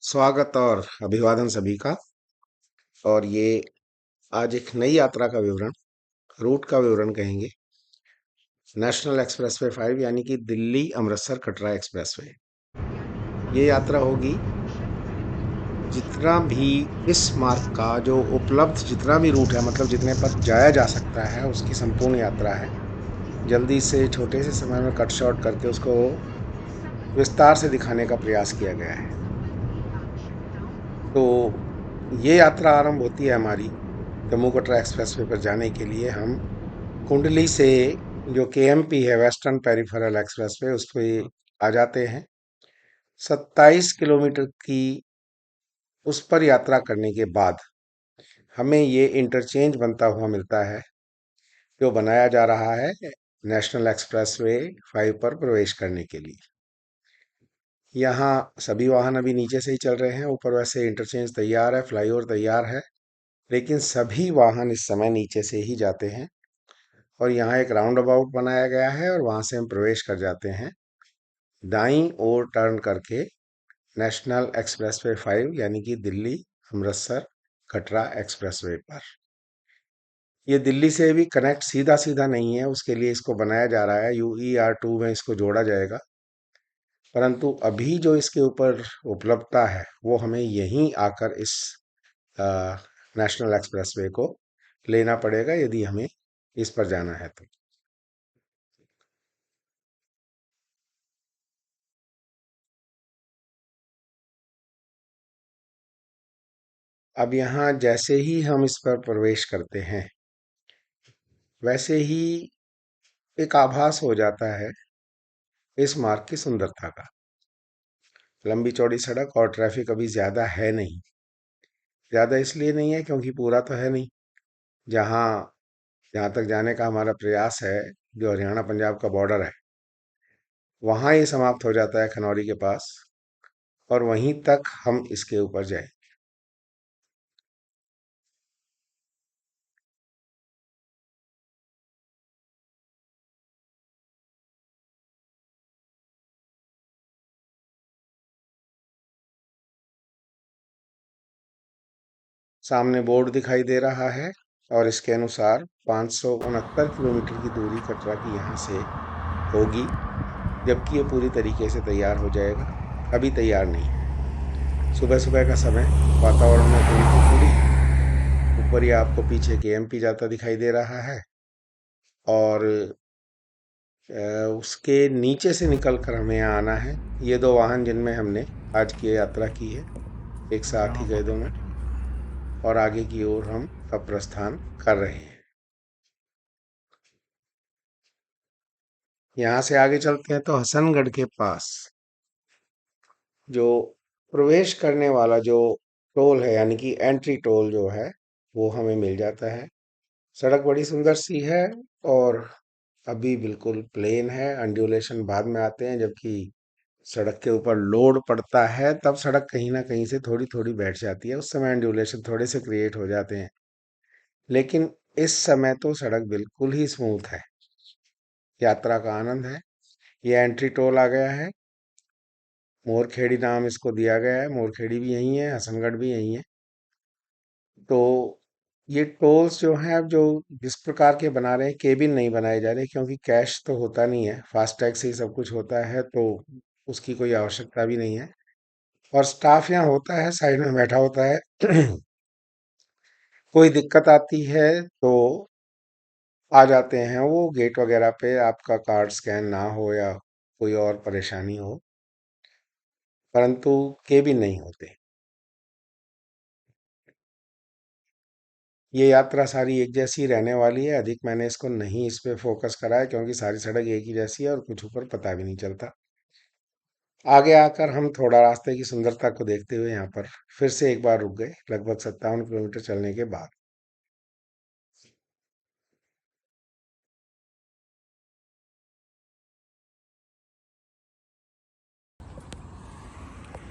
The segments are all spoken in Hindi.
स्वागत और अभिवादन सभी का। और ये आज एक नई यात्रा का विवरण, रूट का विवरण कहेंगे। नेशनल एक्सप्रेसवे 5 यानी कि दिल्ली अमृतसर कटरा एक्सप्रेसवे। ये यात्रा होगी, जितना भी इस मार्ग का जो उपलब्ध जितना भी रूट है, मतलब जितने पर जाया जा सकता है, उसकी संपूर्ण यात्रा है। जल्दी से छोटे से समय में कट शॉर्ट करके उसको विस्तार से दिखाने का प्रयास किया गया है। तो ये यात्रा आरंभ होती है हमारी जम्मू कटरा एक्सप्रेसवे पर जाने के लिए। हम कुंडली से, जो केएमपी है, वेस्टर्न पेरिफेरल एक्सप्रेसवे, उस पे आ जाते हैं। 27 किलोमीटर की उस पर यात्रा करने के बाद हमें ये इंटरचेंज बनता हुआ मिलता है, जो बनाया जा रहा है नेशनल एक्सप्रेसवे 5 पर प्रवेश करने के लिए। यहाँ सभी वाहन अभी नीचे से ही चल रहे हैं। ऊपर वैसे इंटरचेंज तैयार है, फ्लाईओवर तैयार है, लेकिन सभी वाहन इस समय नीचे से ही जाते हैं। और यहाँ एक राउंड अबाउट बनाया गया है और वहां से हम प्रवेश कर जाते हैं दाईं ओर टर्न करके नेशनल एक्सप्रेसवे 5 यानी कि दिल्ली अमृतसर कटरा एक्सप्रेसवे पर। ये दिल्ली से भी कनेक्ट सीधा सीधा नहीं है, उसके लिए इसको बनाया जा रहा है, UER2 में इसको जोड़ा जाएगा। परंतु अभी जो इसके ऊपर उपलब्धता है वो हमें यहीं आकर इस नेशनल एक्सप्रेसवे को लेना पड़ेगा, यदि हमें इस पर जाना है तो। अब यहाँ जैसे ही हम इस पर प्रवेश करते हैं, वैसे ही एक आभास हो जाता है इस मार्ग की सुंदरता का। लंबी चौड़ी सड़क और ट्रैफिक अभी ज्यादा है नहीं। ज्यादा इसलिए नहीं है क्योंकि पूरा तो है नहीं। जहाँ जहाँ तक जाने का हमारा प्रयास है, जो हरियाणा पंजाब का बॉर्डर है, वहां ये समाप्त हो जाता है खनौरी के पास, और वहीं तक हम इसके ऊपर जाए। सामने बोर्ड दिखाई दे रहा है और इसके अनुसार 569 किलोमीटर की दूरी कटरा की यहाँ से होगी, जबकि ये पूरी तरीके से तैयार हो जाएगा। अभी तैयार नहीं है। सुबह सुबह का समय, वातावरण में थोड़ी कुफड़ी, ऊपर ही आपको पीछे केएमपी जाता दिखाई दे रहा है, और उसके नीचे से निकल कर हमें यहाँ आना है। ये दो वाहन जिनमें हमने आज की यात्रा की है, एक साथ ही गए दोनों, और आगे की ओर हम अब प्रस्थान कर रहे हैं। यहाँ से आगे चलते हैं तो हसनगढ़ के पास जो प्रवेश करने वाला जो टोल है, यानी कि एंट्री टोल जो है, वो हमें मिल जाता है। सड़क बड़ी सुंदर सी है और अभी बिल्कुल प्लेन है। अंडुलेशन बाद में आते हैं, जबकि सड़क के ऊपर लोड पड़ता है तब सड़क कहीं ना कहीं से थोड़ी थोड़ी बैठ जाती है, उस समय अंडुलेशन थोड़े से क्रिएट हो जाते हैं। लेकिन इस समय तो सड़क बिल्कुल ही स्मूथ है, यात्रा का आनंद है। ये एंट्री टोल आ गया है। मोरखेड़ी नाम इसको दिया गया है। मोरखेड़ी भी यही है, हसनगढ़ भी यही है। तो ये टोल्स जो हैं, अब जो जिस प्रकार के बना रहे हैं, केबिन नहीं बनाए जा रहे, क्योंकि कैश तो होता नहीं है, फास्टैग से ही सब कुछ होता है, तो उसकी कोई आवश्यकता भी नहीं है। और स्टाफ यहाँ होता है, साइड में बैठा होता है। कोई दिक्कत आती है तो आ जाते हैं वो गेट वगैरह पे, आपका कार्ड स्कैन ना हो या कोई और परेशानी हो, परंतु केबिन नहीं होते। ये यात्रा सारी एक जैसी रहने वाली है। अधिक मैंने इसको नहीं इस पे फोकस करा है, क्योंकि सारी सड़क एक ही जैसी है और कुछ ऊपर पता भी नहीं चलता। आगे आकर हम थोड़ा रास्ते की सुंदरता को देखते हुए यहाँ पर फिर से एक बार रुक गए, लगभग 57 किलोमीटर चलने के बाद।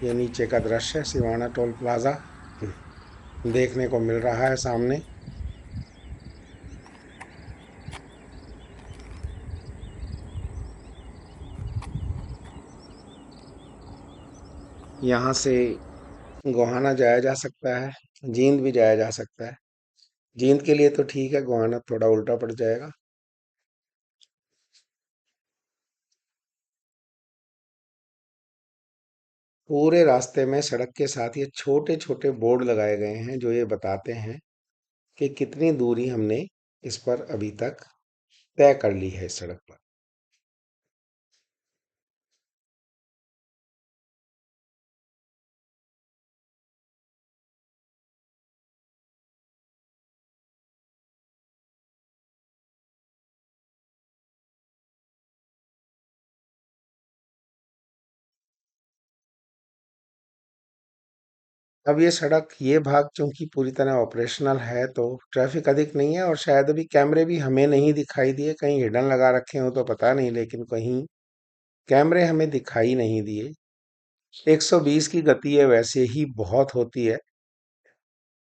ये नीचे का दृश्य है, सिवाना टोल प्लाजा देखने को मिल रहा है सामने। यहाँ से गोहाना जाया जा सकता है, जींद भी जाया जा सकता है। जींद के लिए तो ठीक है, गोहाना थोड़ा उल्टा पड़ जाएगा। पूरे रास्ते में सड़क के साथ ये छोटे छोटे बोर्ड लगाए गए हैं जो ये बताते हैं कि कितनी दूरी हमने इस पर अभी तक तय कर ली है इस सड़क पर। अब ये सड़क ये भाग चूंकि पूरी तरह ऑपरेशनल है तो ट्रैफिक अधिक नहीं है, और शायद अभी कैमरे भी हमें नहीं दिखाई दिए, कहीं हिडन लगा रखे हो तो पता नहीं, लेकिन कहीं कैमरे हमें दिखाई नहीं दिए। 120 की गति है, वैसे ही बहुत होती है,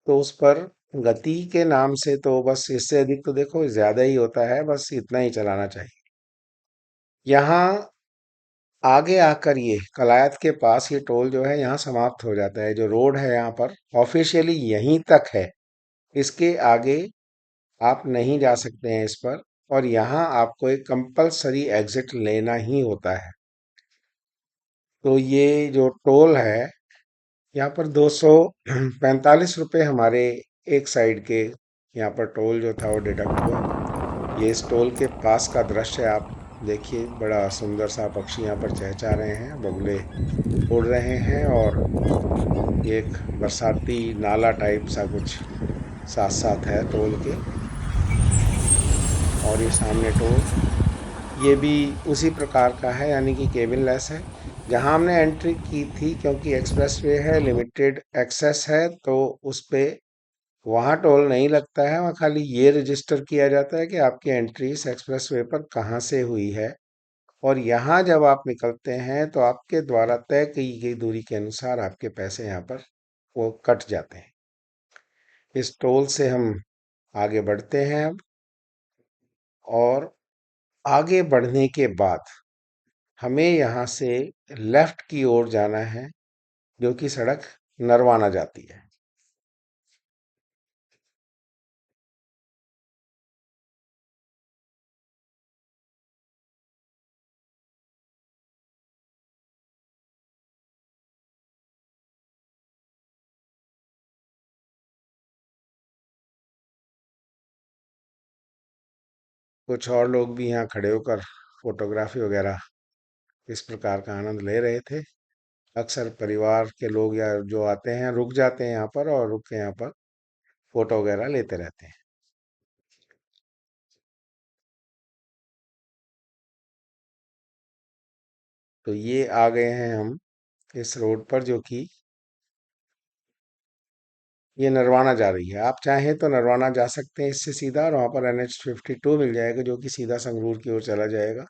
तो उस पर गति के नाम से तो बस इससे अधिक तो देखो ज्यादा ही होता है, बस इतना ही चलाना चाहिए। यहाँ आगे आकर ये कलायत के पास ये टोल जो है यहाँ समाप्त हो जाता है। जो रोड है यहाँ पर ऑफिशियली यहीं तक है, इसके आगे आप नहीं जा सकते हैं इस पर, और यहाँ आपको एक कंपलसरी एग्जिट लेना ही होता है। तो ये जो टोल है यहाँ पर 245 रुपये हमारे एक साइड के यहाँ पर टोल जो था वो डिडक्ट हुआ। ये इस टोल के पास का दृश्य आप देखिए, बड़ा सुंदर सा पक्षी यहाँ पर चहचहा रहे हैं, बगुले उड़ रहे हैं, और ये एक बरसाती नाला टाइप सा कुछ साथ साथ है टोल के। और ये सामने टोल, ये भी उसी प्रकार का है, यानी कि केबिन लेस है। जहां हमने एंट्री की थी, क्योंकि एक्सप्रेसवे है, लिमिटेड एक्सेस है, तो उस पे वहाँ टोल नहीं लगता है। वहाँ खाली ये रजिस्टर किया जाता है कि आपकी एंट्री इस एक्सप्रेसवे पर कहाँ से हुई है, और यहाँ जब आप निकलते हैं तो आपके द्वारा तय की गई दूरी के अनुसार आपके पैसे यहाँ पर वो कट जाते हैं। इस टोल से हम आगे बढ़ते हैं अब, और आगे बढ़ने के बाद हमें यहाँ से लेफ्ट की ओर जाना है, जो कि सड़क नरवाना जाती है। कुछ और लोग भी यहाँ खड़े होकर फोटोग्राफी वगैरह इस प्रकार का आनंद ले रहे थे। अक्सर परिवार के लोग या जो आते हैं रुक जाते हैं यहाँ पर, और रुक के यहाँ पर फोटो वगैरह लेते रहते हैं। तो ये आ गए हैं हम इस रोड पर, जो कि ये नरवाना जा रही है। आप चाहें तो नरवाना जा सकते हैं इससे सीधा, और वहाँ पर NH 52 मिल जाएगा जो कि सीधा संगरूर की ओर चला जाएगा।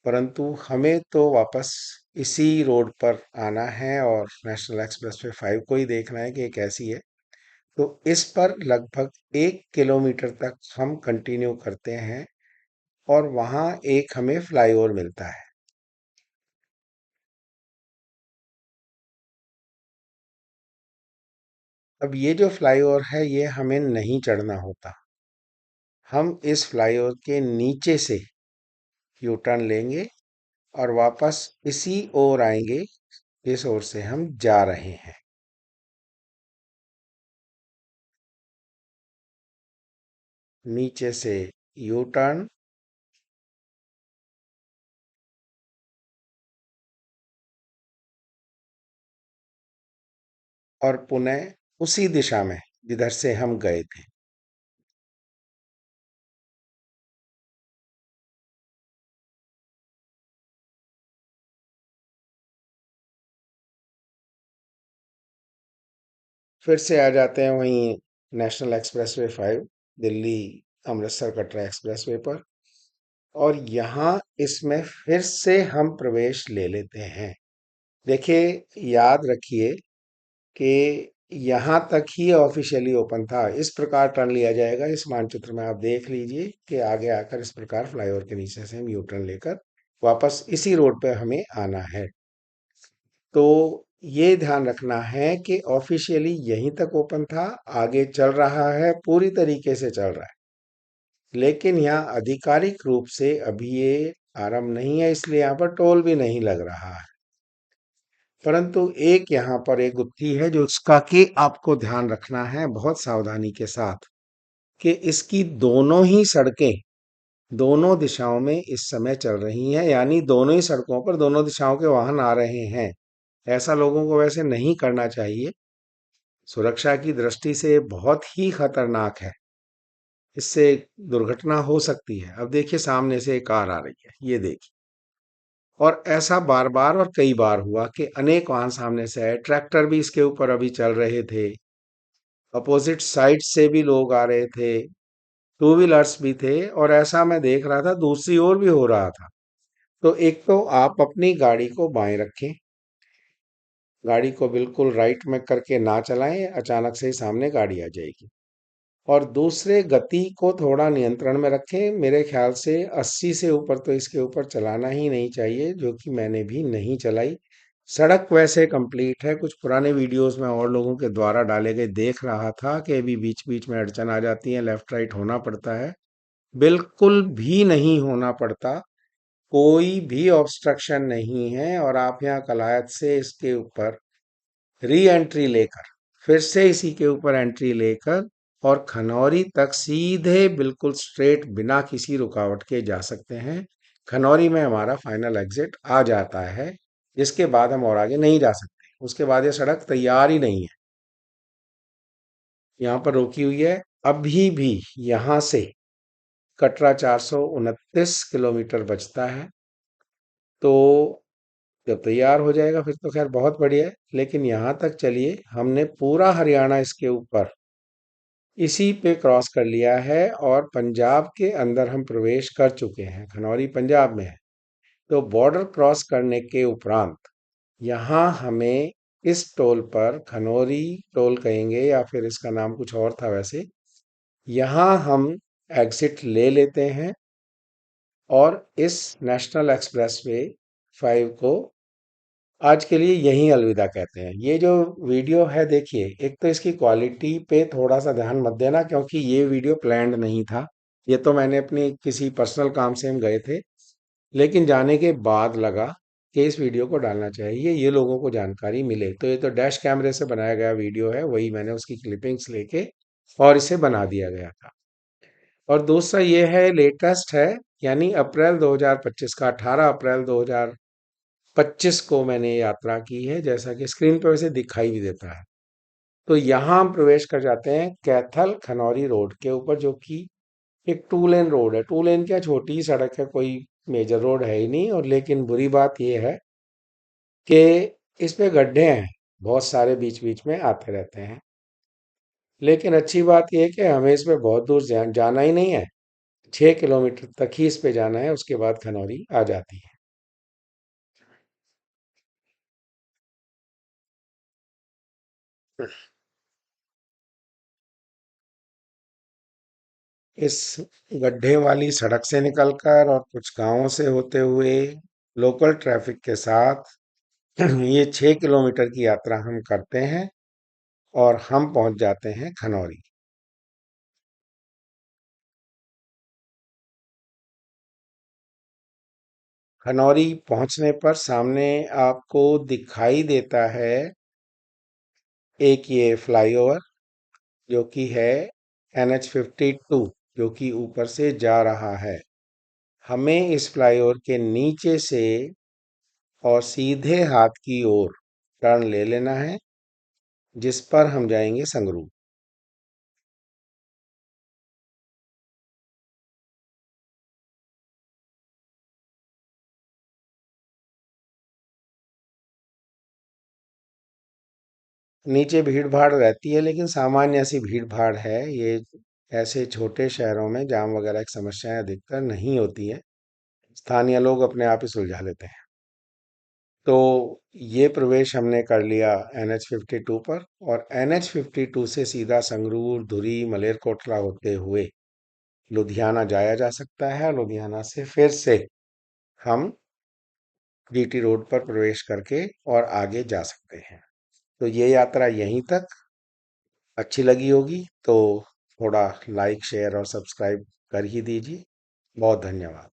परंतु हमें तो वापस इसी रोड पर आना है, और नेशनल एक्सप्रेसवे 5 को ही देखना है कि ये कैसी है। तो इस पर लगभग 1 किलोमीटर तक हम कंटिन्यू करते हैं, और वहाँ एक हमें फ्लाईओवर मिलता है। अब ये जो फ्लाईओवर है ये हमें नहीं चढ़ना होता, हम इस फ्लाईओवर के नीचे से यू टर्न लेंगे और वापस इसी ओर आएंगे, इस ओर से हम जा रहे हैं। नीचे से यू टर्न, और पुनः उसी दिशा में जिधर से हम गए थे। फिर से आ जाते हैं वहीं national expressway 5, Delhi Amritsar Katra expressway पर, और यहाँ इसमें फिर से हम प्रवेश ले लेते हैं। देखिए, याद रखिए कि यहाँ तक ही ऑफिशियली ओपन था। इस प्रकार टर्न लिया जाएगा, इस मानचित्र में आप देख लीजिए कि आगे आकर इस प्रकार फ्लाईओवर के नीचे से हम यू टर्न लेकर वापस इसी रोड पे हमें आना है। तो ये ध्यान रखना है कि ऑफिशियली यहीं तक ओपन था, आगे चल रहा है, पूरी तरीके से चल रहा है, लेकिन यहाँ आधिकारिक रूप से अभी ये आरंभ नहीं है, इसलिए यहाँ पर टोल भी नहीं लग रहा है। परंतु एक यहाँ पर एक गुत्थी है जो इसका कि आपको ध्यान रखना है बहुत सावधानी के साथ, कि इसकी दोनों ही सड़कें दोनों दिशाओं में इस समय चल रही हैं, यानी दोनों ही सड़कों पर दोनों दिशाओं के वाहन आ रहे हैं। ऐसा लोगों को वैसे नहीं करना चाहिए, सुरक्षा की दृष्टि से बहुत ही खतरनाक है, इससे दुर्घटना हो सकती है। अब देखिए सामने से एक कार आ रही है, ये देखिए, और ऐसा बार बार और कई बार हुआ कि अनेक वाहन सामने से आए, ट्रैक्टर भी इसके ऊपर अभी चल रहे थे, अपोजिट साइड से भी लोग आ रहे थे, टू व्हीलर्स भी थे, और ऐसा मैं देख रहा था दूसरी ओर भी हो रहा था। तो एक तो आप अपनी गाड़ी को बाएं रखें, गाड़ी को बिल्कुल राइट में करके ना चलाएं, अचानक से ही सामने गाड़ी आ जाएगी। और दूसरे गति को थोड़ा नियंत्रण में रखें, मेरे ख्याल से 80 से ऊपर तो इसके ऊपर चलाना ही नहीं चाहिए, जो कि मैंने भी नहीं चलाई। सड़क वैसे कंप्लीट है, कुछ पुराने वीडियोस में और लोगों के द्वारा डाले गए देख रहा था कि अभी बीच बीच में अड़चन आ जाती है, लेफ्ट राइट होना पड़ता है। बिल्कुल भी नहीं होना पड़ता, कोई भी ऑब्स्ट्रक्शन नहीं है, और आप यहाँ कलायत से इसके ऊपर री एंट्री लेकर, फिर से इसी के ऊपर एंट्री लेकर और खनौरी तक सीधे बिल्कुल स्ट्रेट बिना किसी रुकावट के जा सकते हैं। खनौरी में हमारा फाइनल एग्जिट आ जाता है, जिसके बाद हम और आगे नहीं जा सकते, उसके बाद ये सड़क तैयार ही नहीं है, यहाँ पर रोकी हुई है। अभी भी यहाँ से कटरा 429 किलोमीटर बचता है, तो जब तैयार हो जाएगा फिर तो खैर बहुत बढ़िया है, लेकिन यहाँ तक चलिए हमने पूरा हरियाणा इसके ऊपर इसी पे क्रॉस कर लिया है, और पंजाब के अंदर हम प्रवेश कर चुके हैं, खनौरी पंजाब में है। तो बॉर्डर क्रॉस करने के उपरांत यहाँ हमें इस टोल पर, खनौरी टोल कहेंगे या फिर इसका नाम कुछ और था वैसे, यहाँ हम एग्जिट ले लेते हैं और इस नेशनल एक्सप्रेसवे 5 को आज के लिए यहीं अलविदा कहते हैं। ये जो वीडियो है देखिए, एक तो इसकी क्वालिटी पे थोड़ा सा ध्यान मत देना, क्योंकि ये वीडियो प्लान्ड नहीं था, ये तो मैंने अपनी किसी पर्सनल काम से हम गए थे, लेकिन जाने के बाद लगा कि इस वीडियो को डालना चाहिए, ये लोगों को जानकारी मिले। तो ये तो डैश कैमरे से बनाया गया वीडियो है, वही मैंने उसकी क्लिपिंग्स लेके और इसे बना दिया गया था। और दूसरा ये है, लेटेस्ट है, यानी अप्रैल 2025 का, 18 अप्रैल 2025 को मैंने यात्रा की है, जैसा कि स्क्रीन पर वैसे दिखाई भी देता है। तो यहाँ हम प्रवेश कर जाते हैं कैथल खनौरी रोड के ऊपर, जो कि एक टू लेन रोड है। टू लेन क्या, छोटी ही सड़क है, कोई मेजर रोड है ही नहीं। और लेकिन बुरी बात यह है कि इस पे गड्ढे हैं, बहुत सारे बीच बीच में आते रहते हैं। लेकिन अच्छी बात यह है कि हमें इस पे बहुत दूर जाना ही नहीं है, 6 किलोमीटर तक ही इस पे जाना है, उसके बाद खनौरी आ जाती है। इस गड्ढे वाली सड़क से निकलकर और कुछ गांवों से होते हुए लोकल ट्रैफिक के साथ ये 6 किलोमीटर की यात्रा हम करते हैं और हम पहुंच जाते हैं खनौरी। खनौरी पहुंचने पर सामने आपको दिखाई देता है एक ये फ्लाईओवर, जो कि है NH52, जो कि ऊपर से जा रहा है। हमें इस फ्लाईओवर के नीचे से और सीधे हाथ की ओर टर्न ले लेना है, जिस पर हम जाएंगे संगरूर। नीचे भीड़ भाड़ रहती है, लेकिन सामान्य सी भीड़ भाड़ है ये। ऐसे छोटे शहरों में जाम वगैरह की समस्याएं अधिकतर नहीं होती हैं, स्थानीय लोग अपने आप ही सुलझा लेते हैं। तो ये प्रवेश हमने कर लिया NH52 पर, और NH52 से सीधा संगरूर, धुरी, मलेरकोटला होते हुए लुधियाना जाया जा सकता है। लुधियाना से फिर से हम जीटी रोड पर प्रवेश करके और आगे जा सकते हैं। तो ये यात्रा यहीं तक। अच्छी लगी होगी तो थोड़ा लाइक शेयर और सब्सक्राइब कर ही दीजिए। बहुत धन्यवाद।